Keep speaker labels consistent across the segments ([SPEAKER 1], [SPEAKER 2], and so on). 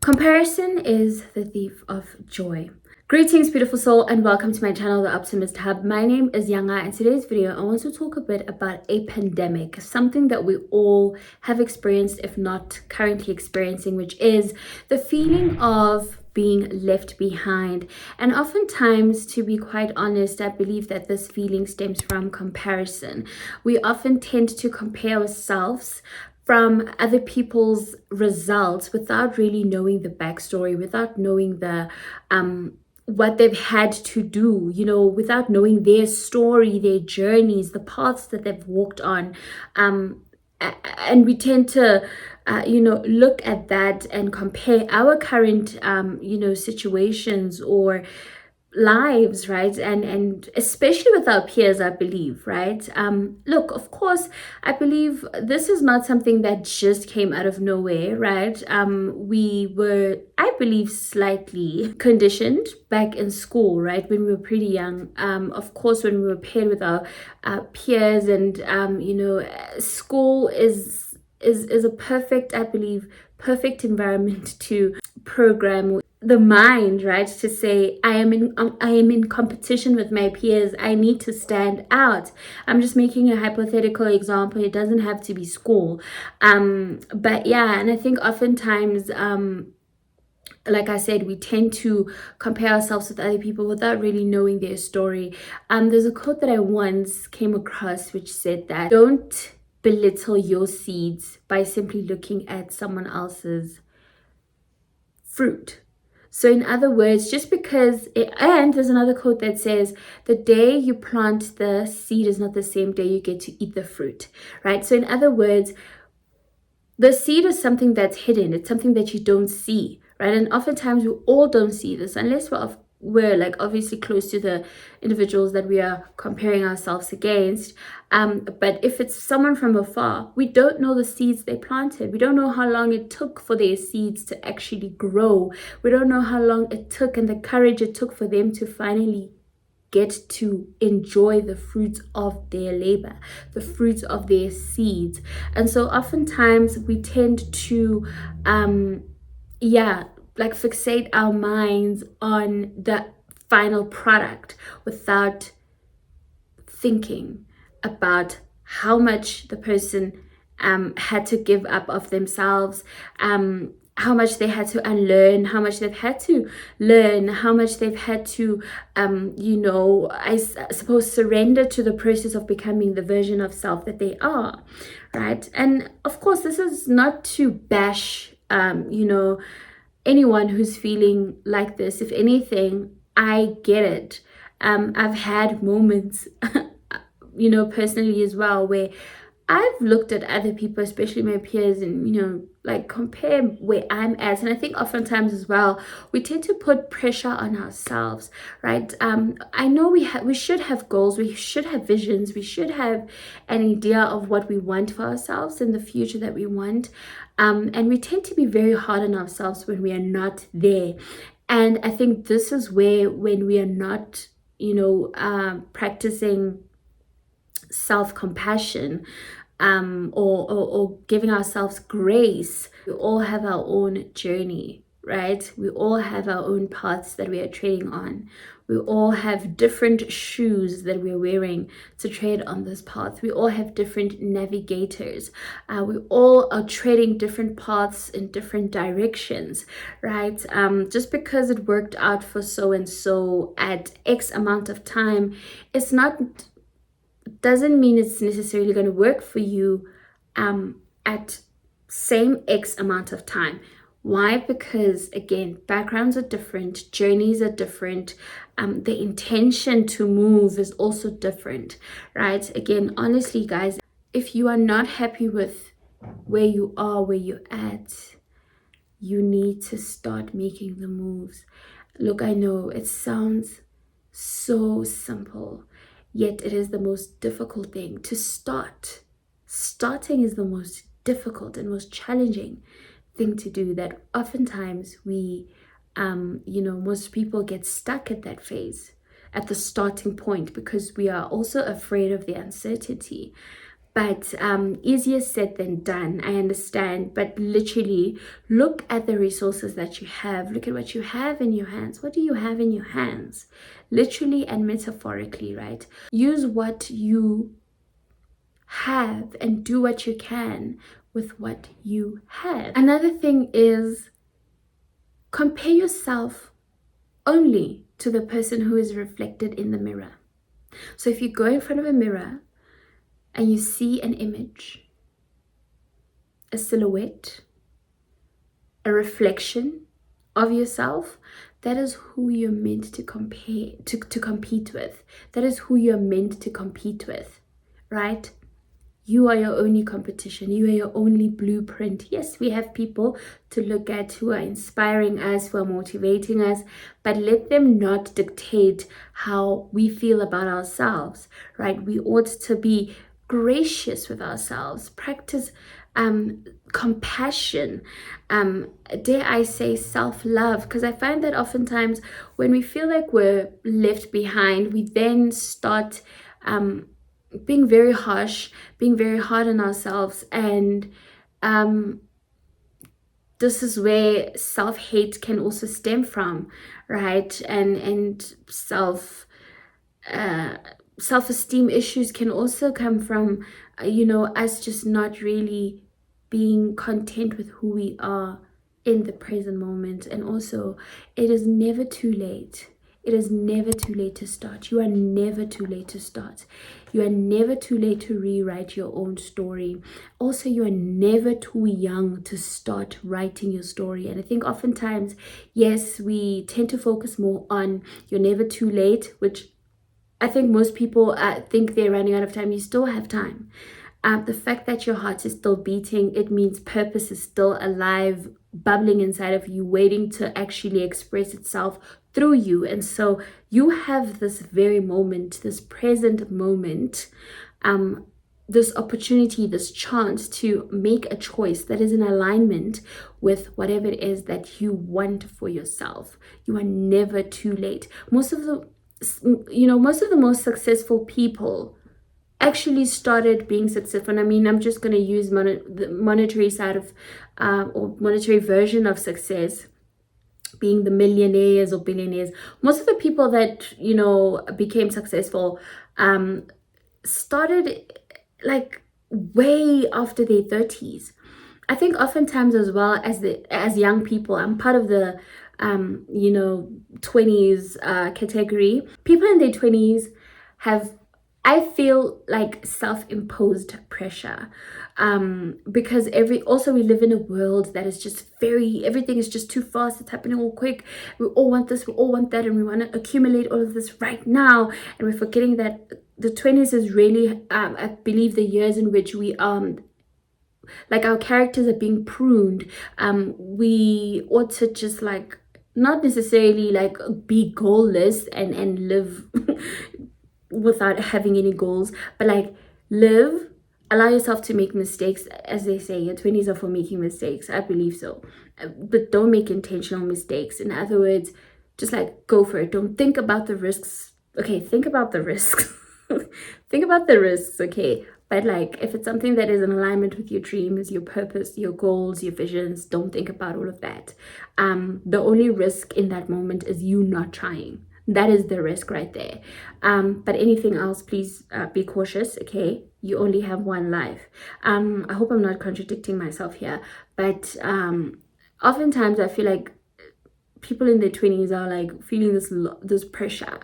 [SPEAKER 1] Comparison is the thief of joy. Greetings, beautiful soul, and welcome to my channel, The Optimist Hub. My name is Yanga, and today's video, I want to talk a bit about a pandemic, something that we all have experienced, if not currently experiencing, which is the feeling of being left behind. And oftentimes, to be quite honest, I believe that this feeling stems from comparison. We often tend to compare ourselves from other people's results without really knowing the backstory, without knowing the what they've had to do, without knowing their story, their journeys, the paths that they've walked on. And we tend to look at that and compare our current situations or lives, right? And especially with our peers, I believe, right? Look, of course, I believe this is not something that just came out of nowhere, right? We were, I believe, slightly conditioned back in school, right? When we were pretty young. Of course, when we were paired with our peers, and school is a perfect, I believe, perfect environment to program the mind, right? To say, I am in competition with my peers, I need to stand out. I'm just making a hypothetical example, it doesn't have to be school. But yeah, and I think oftentimes like I said, we tend to compare ourselves with other people without really knowing their story. There's a quote that I once came across which said that don't belittle your seeds by simply looking at someone else's fruit. So in other words, just because and there's another quote that says, the day you plant the seed is not the same day you get to eat the fruit, right? So in other words, the seed is something that's hidden. It's something that you don't see, right? And oftentimes we all don't see this unless we're like obviously close to the individuals that we are comparing ourselves against. But if it's someone from afar, we don't know the seeds they planted. We don't know how long it took for their seeds to actually grow. We don't know how long it took and the courage it took for them to finally get to enjoy the fruits of their labor, the fruits of their seeds. And so oftentimes we tend to fixate our minds on the final product without thinking about how much the person had to give up of themselves, how much they had to unlearn, how much they've had to learn, how much they've had to, I suppose, surrender to the process of becoming the version of self that they are, right? And of course, this is not to bash, anyone who's feeling like this. If anything, I get it. I've had moments, personally as well, where I've looked at other people, especially my peers, and compare where I'm at. And I think oftentimes as well, we tend to put pressure on ourselves, right? I know we should have goals, we should have visions, we should have an idea of what we want for ourselves in the future that we want. And we tend to be very hard on ourselves when we are not there. And I think this is where, when we are not, practicing self-compassion, or giving ourselves grace. We all have our own journey, right? We all have our own paths that we are treading on. We all have different shoes that we're wearing to tread on this path. We all have different navigators. We all are treading different paths in different directions, right? Just because it worked out for so and so at X amount of time, doesn't mean it's necessarily going to work for you at same X amount of time. Why? Because again, backgrounds are different, journeys are different, the intention to move is also different, right? Again, honestly, guys, if you are not happy with where you are, where you're at, you need to start making the moves. Look, I know it sounds so simple, yet it is the most difficult thing to start. Starting is the most difficult and most challenging thing to do, that oftentimes we, most people get stuck at that phase, at the starting point, because we are also afraid of the uncertainty. But easier said than done, I understand. But literally, look at the resources that you have. Look at what you have in your hands. What do you have in your hands? Literally and metaphorically, right? Use what you have and do what you can with what you have. Another thing is compare yourself only to the person who is reflected in the mirror. So if you go in front of a mirror and you see an image, a silhouette, a reflection of yourself, that is who you're meant to compete with. That is who you're meant to compete with, right? You are your only competition. You are your only blueprint. Yes, we have people to look at who are inspiring us, who are motivating us, but let them not dictate how we feel about ourselves, right? We ought to be gracious with ourselves, practice compassion, dare I say self-love, because I find that oftentimes when we feel like we're left behind, we then start being very harsh, being very hard on ourselves, and this is where self-hate can also stem from, right? And self-esteem issues can also come from us just not really being content with who we are in the present moment. And also, it is never too late. It is never too late to start. You are never too late to start. You are never too late to rewrite your own story. Also, you are never too young to start writing your story. And I think oftentimes, yes, we tend to focus more on you're never too late, which I think most people think they're running out of time. You still have time. The fact that your heart is still beating, it means purpose is still alive, bubbling inside of you, waiting to actually express itself through you. And so you have this very moment, this present moment, this opportunity, this chance to make a choice that is in alignment with whatever it is that you want for yourself. You are never too late. Most of the most successful people actually started being successful. And I mean, I'm just going to use the monetary side of or monetary version of success, being the millionaires or billionaires. Most of the people that became successful started like way after their 30s. I think oftentimes as well as young people, I'm part of the 20s category. People in their 20s have, I feel like, self-imposed pressure, because we live in a world that is just everything is just too fast. It's happening all quick. We all want this, we all want that, and we want to accumulate all of this right now. And we're forgetting that the 20s is really, I believe, the years in which we like our characters are being pruned. We ought to just not necessarily be goalless and live without having any goals, but live, allow yourself to make mistakes. As they say, your 20s are for making mistakes. I believe so, but don't make intentional mistakes. In other words, just go for it. Don't think about the risks. Okay, think about the risks. Think about the risks, okay? But if it's something that is in alignment with your dreams, your purpose, your goals, your visions, don't think about all of that. The only risk in that moment is you not trying. That is the risk right there. But anything else, please be cautious, okay? You only have one life. I hope I'm not contradicting myself here, but oftentimes I feel like people in their 20s are feeling this pressure.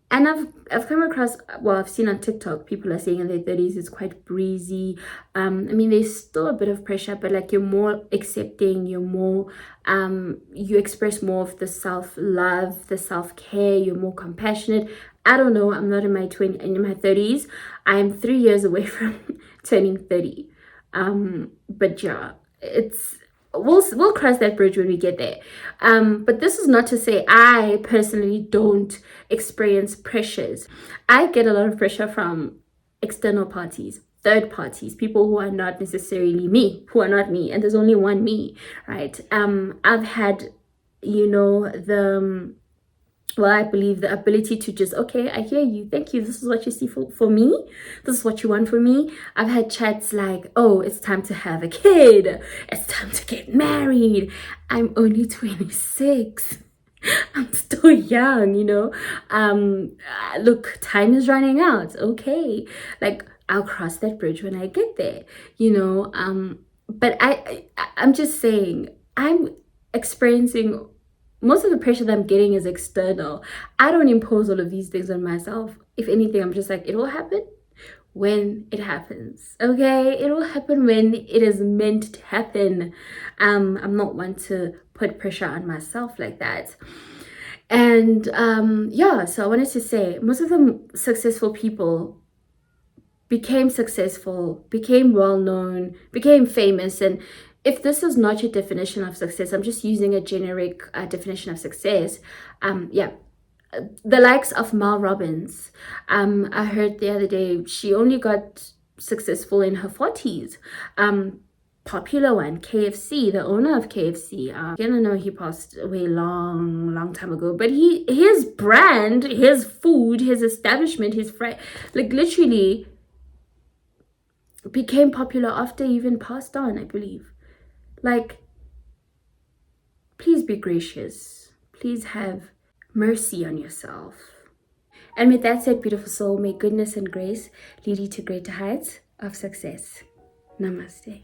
[SPEAKER 1] And I've come across, I've seen on TikTok, people are saying in their 30s it's quite breezy. I mean, there's still a bit of pressure, but you're more accepting, you're more, you express more of the self-love, the self-care, you're more compassionate. I don't know, I'm not in my 30s. I'm 3 years away from turning 30. But yeah, we'll cross that bridge when we get there. But this is not to say I personally don't experience pressures. I get a lot of pressure from external parties, third parties, people who are not necessarily me, who are not me, and there's only one me, right? I've had the well, I believe the ability to just, okay, I hear you, thank you, this is what you see for me, this is what you want for me. I've had chats like, oh, it's time to have a kid, it's time to get married. I'm only 26. I'm still young, you know. Look, time is running out. Okay, like I'll cross that bridge when I get there, you know. But I'm just saying, I'm experiencing most of the pressure that I'm getting is external. I don't impose all of these things on myself. If anything, I'm just like, it will happen when it happens. Okay, it will happen when it is meant to happen. I'm not one to put pressure on myself like that. And yeah, so I wanted to say most of the successful people became successful, became well known, became famous. And if this is not your definition of success, I'm just using a generic definition of success. Yeah, the likes of Mel Robbins. I heard the other day she only got successful in her 40s. Popular one, KFC, the owner of KFC. I don't know, he passed away long time ago, but his brand, his food, his establishment, like literally became popular after he even passed on, I believe. Like, please be gracious. Please have mercy on yourself. And with that said, beautiful soul, may goodness and grace lead you to greater heights of success. Namaste.